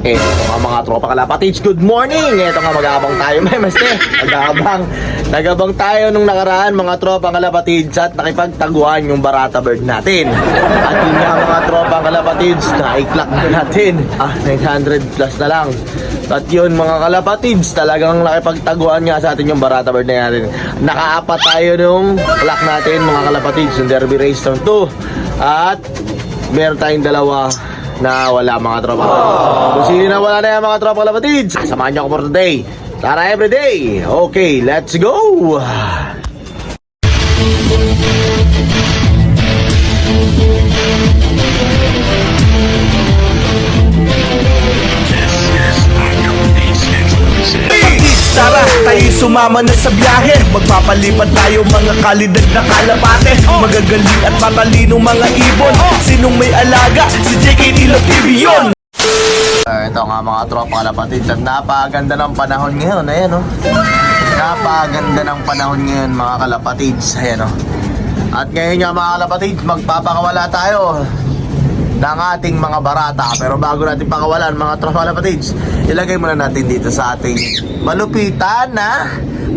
Ito nga mga tropa kalapatids, good morning! Ito nga mag-aabang tayo, may maste. Nag-abang tayo nung nakaraan mga tropa kalapatids at nakipagtaguan yung Barata Bird natin. At yun nga mga tropa kalapatids, na-i-clock na natin. 900 plus na lang. At yun mga kalapatids, talagang nakipagtaguan nga sa atin yung Barata Bird na natin. Nakaapat tayo nung clock natin mga kalapatids, yung Derby Race Round 2. At meron tayong dalawa na wala mga tropa. Kung sino na wala na yan mga tropa kalapatids, samahan niyo ako for today. Tara everyday. Okay, let's go. Tara, tayo sumama na sa biyahe. Magpapalipad tayo mga kalidad na kalapate. Magagaling at matalinong mga ibon. Sinong may alaga? Si JK Love TV yun. Ito nga mga tropa kalapatids, at napaganda ng panahon ngayon. Ayan o, napaganda ng panahon ngayon mga kalapatids. Ayan o. At ngayon nga mga kalapatids, magpapakawala tayo ng ating mga barata. Pero bago natin pakawalan mga tropa kalapatids, ilagay muna natin dito sa ating malupitan na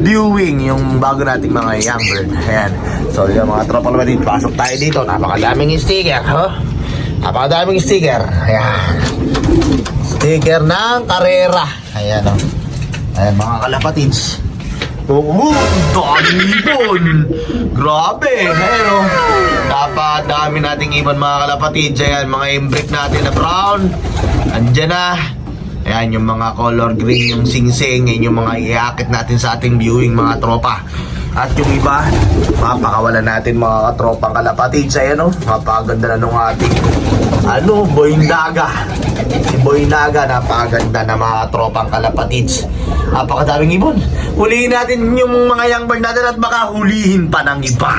viewing yung bago nating mga young bird. Ayan. So yung mga tropa kalapatids, pasok tayo dito. Napakadaming sticker, napakadaming sticker. Ayan, sticker ng karera. Ayan o. Ayan mga kalapatids. Daming ibon. Grabe. Ayan o. Dapat dami nating ibon mga kalapatids. Ayan mga imbrick natin na brown. Andyan na. Ayan yung mga color green, yung sing-sing. Ayan yung mga iakit natin sa ating viewing mga tropa. At yung iba, mapakawalan natin mga katropang kalapatids. Ayan o, mapaganda na nung ating Boy Naga. Si Boy Naga, napaganda na mga katropang kalapatids. Napakadaming ibon. Hulihin natin yung mga young bird natin at baka hulihin pa ng iba.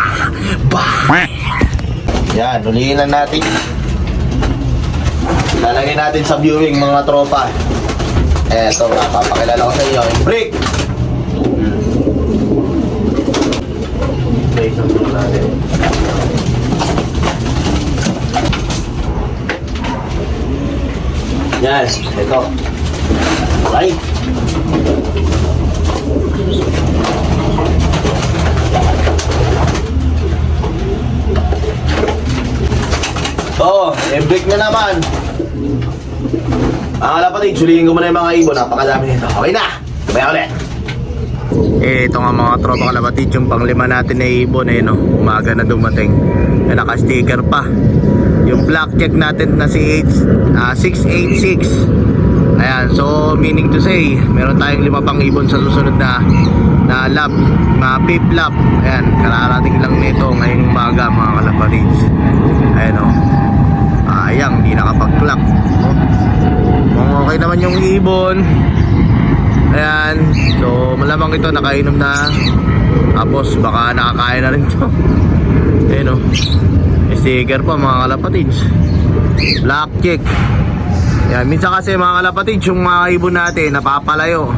Yan, hulihin na natin. Lalagay natin sa viewing mga tropa. Eto, papakilala ko sa inyo yung break. Yes, ito. Right. I-break na naman. Mga kalapatids, sulihin ko muna yung mga ibon. Napakadami nito. Okay na, sabay ulit. Ito nga mga tropa kalapatids, yung panglima natin na ibon eh, no? Umaga na dumating. Naka-sticker pa. Yung black check natin na si 686. Ayan, so meaning to say, meron tayong 5 pang ibon sa susunod na lap, mga pip lap. Ayan, kararating lang nito ngayong umaga mga kalapatids. Ayan o. Ayang, hindi nakapag-clock. Okay naman yung ibon. Ayan, so malamang ito nakainom na. Tapos baka nakakain na rin ito. Ayan o, sticker pa mga kalapatids. Black check. Ayan, minsan kasi mga kalapatids, yung mga ibon natin napapalayo.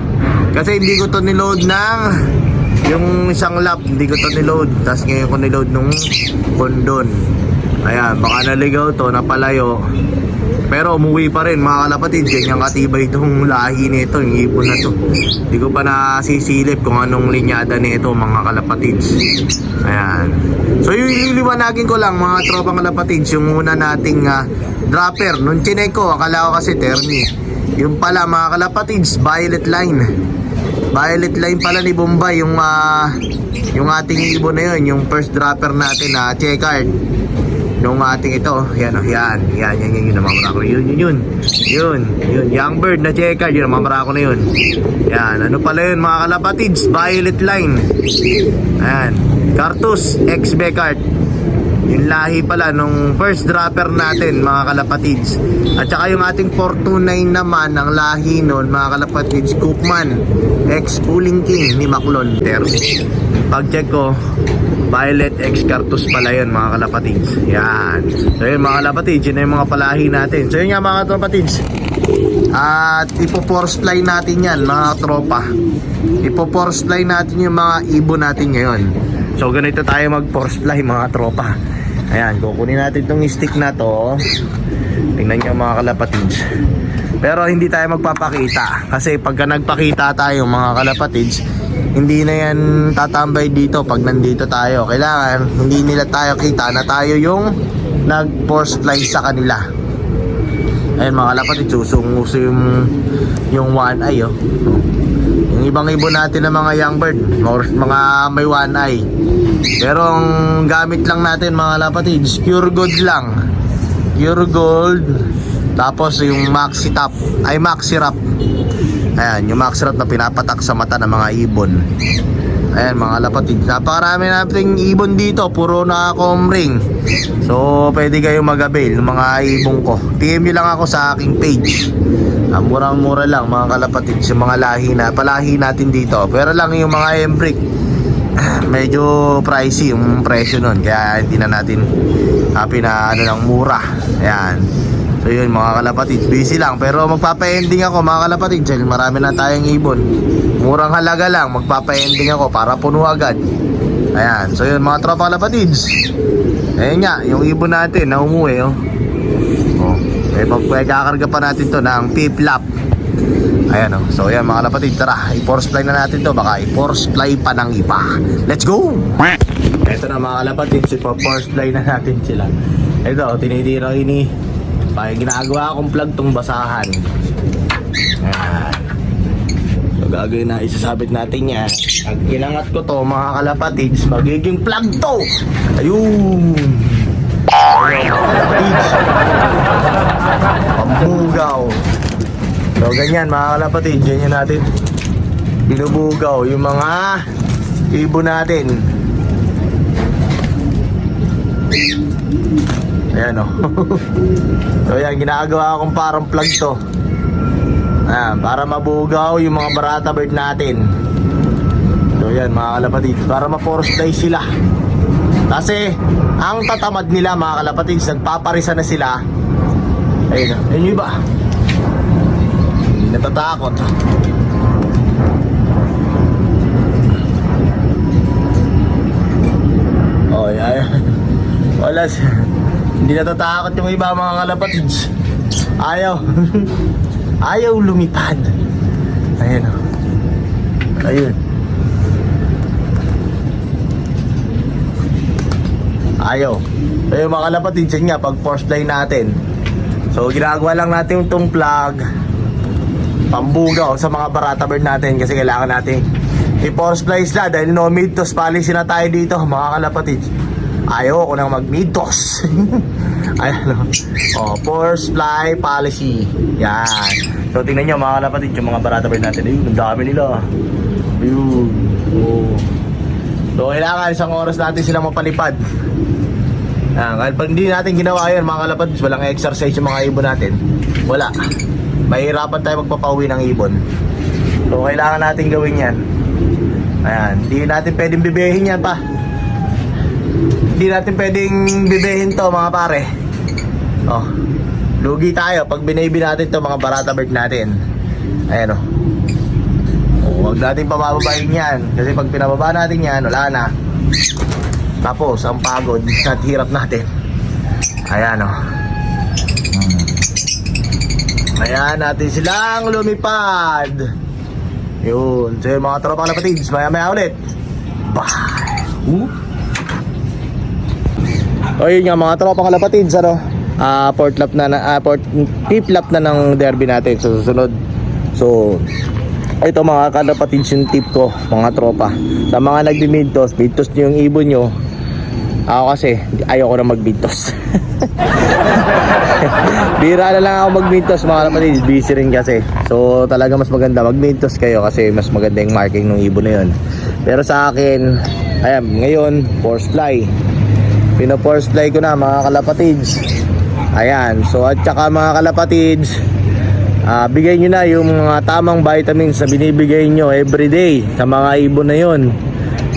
Kasi hindi ko to niload ng yung isang lap, hindi ko to niload. Tapos ngayon ko niload nung kondon. Ayan, baka naligaw to, napalayo. Pero umuwi pa rin mga kalapatids. Ganyan katibay itong lahi nito, yung ibon na to. Hindi ko pa nasisilip kung anong linyada nito mga kalapatids. Ayan. So yung ililiwanagin ko lang mga tropang kalapatids, yung una nating dropper. Nung chinek ko, akala ko kasi terni. Yung pala mga kalapatids, violet line. Violet line pala ni Bombay yung ating ibon na yun. Yung first dropper natin na checkered nung ating ito. Yan o, yan namamara ko. Yun young bird na checker, yun namamara ko na yun. Yan, ano pala yun mga kalapatids, violet line. Ayan, Cartus X Becart. Yung lahi pala nung first dropper natin mga kalapatids. At saka yung ating 429 naman, ang lahi nun mga kalapatids, Cookman X Pulling King ni Maclon. Pag check ko, Violet X Cartus pala yun mga kalapatids. Yan. So yun mga kalapatids, yun na yung mga palahi natin. So yun nga mga kalapatids, at ipo-force fly natin yan mga tropa. Ipo-force fly natin yung mga ibon natin ngayon. So ganito tayo mag-force fly mga tropa. Ayan, kukunin natin itong stick na to. Tingnan nyo mga kalapatids. Pero hindi tayo magpapakita kasi pagka nagpakita tayo mga kalapatids, hindi na yan tatambay dito pag nandito tayo. Kailangan hindi nila tayo kita na tayo yung nag-force fly sa kanila. Ayun mga kalapatids, usong-uso yung one eye oh. Yung ibang ibon natin na mga young bird, mga may one eye. Pero ang gamit lang natin mga kalapatids, pure gold lang. Pure gold. Tapos yung maxi top, ay maxi wrap. Ayan, yung maxi wrap na pinapatak sa mata ng mga ibon. Ayan mga kalapatids, napakarami nating ibon dito, puro naka-com ring. So pwede kayong mag-avail ng mga ibon ko. PM nyo lang ako sa aking page. Murang-mura lang mga kalapatids, yung mga palahi natin dito. Pero lang yung mga embrick, medyo pricey yung presyo nun, kaya hindi na natin happy na lang mura. Ayan. So yun mga kalapatids, busy lang. Pero magpapa-ending ako mga kalapatids, dahil marami na tayong ibon. Murang halaga lang, magpapa-ending ako para puno agad. Ayan, so yun mga tropa kalapatids. Ayan nga, yung ibon natin na umuwi oh. Kakarga pa natin to ng pip-lap. Ayan oh. So yan mga kalapatids, tara, i-force fly na natin to. Baka i-force fly pa ng iba. Let's go! Ito na mga kalapatids, i-force fly na natin sila. Ito, tinitira ini. Ginagawa akong plug tong basahan. Ayan. So gagawin na, isasabit natin yan. Pag ginangat ko to mga kalapatids, magiging plug to. Ayun. Ayun mga kalapatids. Pambugaw. So ganyan mga kalapatids, ganyan natin binubugaw yung mga ibon natin. Ayan o. So yan, ginagawa akong parang plug to. Ayan, para mabugaw yung mga barata bird natin. So yan mga kalapatids, para ma-force fly sila. Kasi ang tatamad nila mga kalapatids, nagpaparisa na sila. Ayun o, yun yung iba. Hindi natatakot. Oh yan. Wala siya. Hindi natatakot yung iba mga kalapatids. Ayaw. Ayaw lumipad. Ayun o. Ayun. Ayaw. So yung mga kalapatids, yun nga, pag force fly natin. So ginagawa lang natin itong plug pambugaw sa mga barata bird natin. Kasi kailangan natin i-force fly sila dahil no mid-toss policy na tayo dito mga kalapatids. Ayaw ko nang mag-mid-toss. Ayan o. Oh, force fly policy. Yan. So tingnan nyo mga kalapatids, yung mga barata bird natin. Ayun, ang dami nila. Ayun. Oh. So kailangan isang oras natin silang mapalipad. Kahit pag hindi natin ginawa yun mga kalapatids, walang exercise yung mga ibon natin. Wala. Mahirapan tayo magpapauwi ng ibon. So kailangan natin gawin yan. Ayan. Hindi natin pwedeng bibihin yan pa. Hindi natin pwedeng bibihin to mga pare. Oh, lugi tayo pag binabi natin to mga barata bird natin. Ayan o. Huwag natin pabababain yan. Kasi pag pinababa natin yan, wala na. Tapos ang pagod at hirap natin. Ayan o. Ayan natin silang lumipad. Yun. So yun mga tropa kalapatids, maya ulit. Bye. O yun nga mga tropa kalapatids, ano? Fifth lap na ng derby natin sa susunod. So ito mga kalapatids yung tip ko mga tropa. Sa mga nagdi-mid-toss, mid-toss nyo yung ibon nyo. Ako kasi ayoko na mag-mid-toss. Bira na lang ako mag-mid-toss mga kalapatids, busy rin kasi. So talaga mas maganda mag-mid-toss kayo kasi mas maganda yung marking ng ibon na yun. Pero sa akin, ayan, ngayon force fly. Pino-force fly ko na mga kalapatids. Ayan, so at saka mga kalapatids, bigay nyo na yung mga tamang vitamins na binibigay nyo everyday sa mga ibon na yun,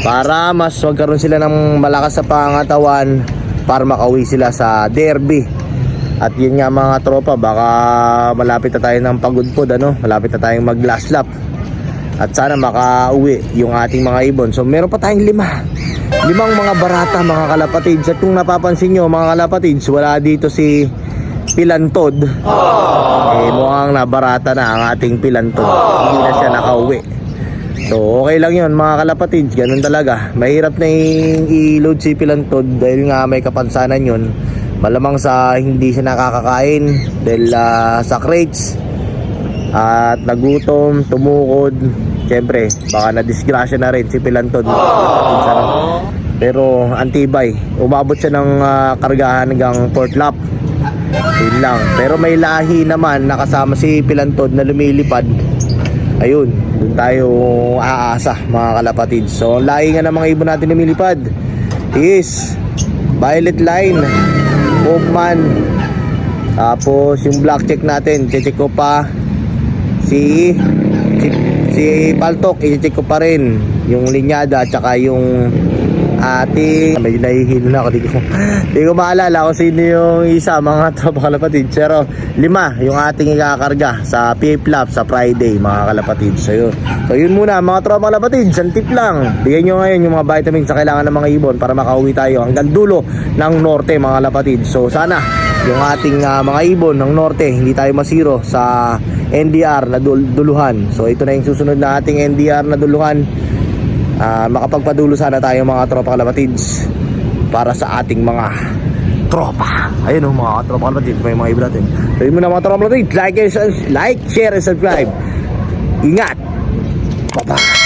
para mas magkaroon sila ng malakas sa pangatawan para makauwi sila sa derby. At yun nga mga tropa, baka malapit na tayo ng pagudpod, ano? Malapit na tayong mag last lap. At sana makauwi yung ating mga ibon. So meron pa tayong limang mga barata mga kalapatids. At kung napapansin nyo mga kalapatids, wala dito si pilantod. Eh mukhang nabarata na ang ating pilantod. Hindi na siya nakauwi. So okay lang yun mga kalapatids, ganun talaga. Mahirap na i-load si pilantod dahil nga may kapansanan yun. Malamang sa hindi siya nakakakain dahil sa crates at nagutom, tumukod. Siyempre baka na-disgrasya na rin si pilantod mga kalapatids, ano? Pero antibay, umabot siya ng kargahan hanggang port lap. Yun lang. Pero may lahi naman nakasama si pilantod na lumilipad. Ayun, doon tayo aasa mga kalapatids. So lahi nga ng mga ibon natin lumilipad is Violet Line, Hopeman. Tapos yung black check natin, check ko pa si Paltok, i-check ko pa rin yung linyada at saka yung ating, medyo nahihilo na ako, di ko maalala kung sino yung isa mga tropa kalapatid, pero 5 yung ating ikakarga sa PF Lab sa Friday mga kalapatid. So yun muna mga tropa kalapatid, santip lang, bigyan nyo ngayon yung mga vitamins sa kailangan ng mga ibon para makauwi tayo hanggang dulo ng norte mga kalapatid. So sana yung ating mga ibon ng norte hindi tayo masiro sa NDR na duluhan. So ito na yung susunod na ating NDR na duluhan. Makapagpadulo sana tayo mga tropa kalapatids para sa ating mga tropa. Ayun mga tropa kalapatids, may mga ibon natin. So yun muna mga tropa kalapatids, like, share, and subscribe. Ingat! Bye-bye!